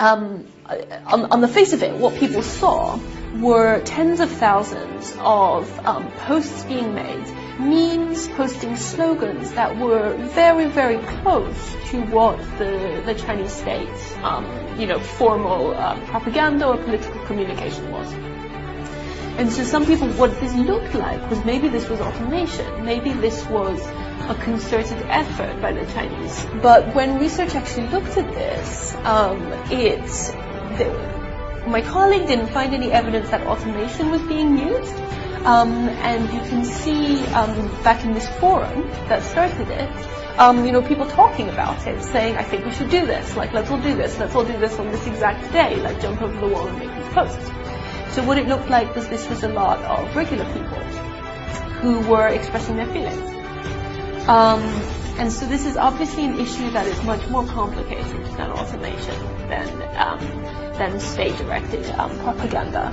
on the face of it, what people saw were tens of thousands of posts being made, memes posting slogans that were very, very close to what the Chinese state, formal propaganda or political communication was. And so some people, what this looked like was maybe this was automation, maybe this was a concerted effort by the Chinese. But when research actually looked at this, my colleague didn't find any evidence that automation was being used. And you can see back in this forum that started it, people talking about it, saying, I think we should do this, like let's all do this on this exact day, like jump over the wall and make these posts. So what it looked like was this was a lot of regular people who were expressing their feelings. And so this is obviously an issue that is much more complicated than automation, than state-directed propaganda.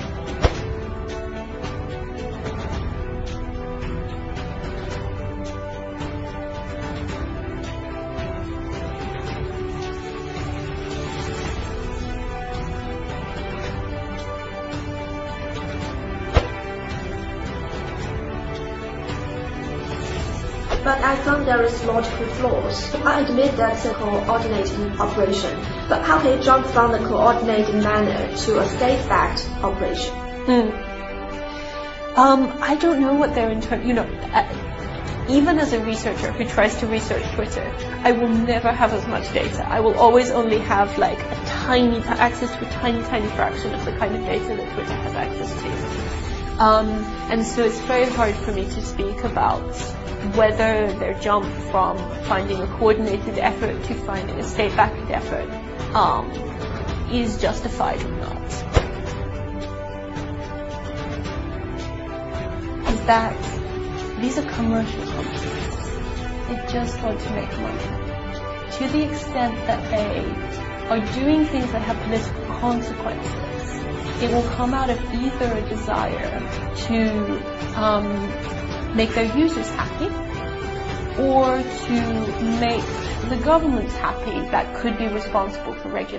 But I found there is logical flaws. I admit that's a coordinating operation, but how can you jump from the coordinating manner to a state-backed operation? I don't know what their even as a researcher who tries to research Twitter, I will never have as much data. I will always only have like access to a tiny fraction of the kind of data that Twitter has access to. And so it's very hard for me to speak about whether their jump from finding a coordinated effort to finding a state-backed effort is justified or not. Is that these are commercial companies. They just want to make money. To the extent that they are doing things that have political consequences, it will come out of either a desire to make their users happy, or to make the governments happy that could be responsible for regulating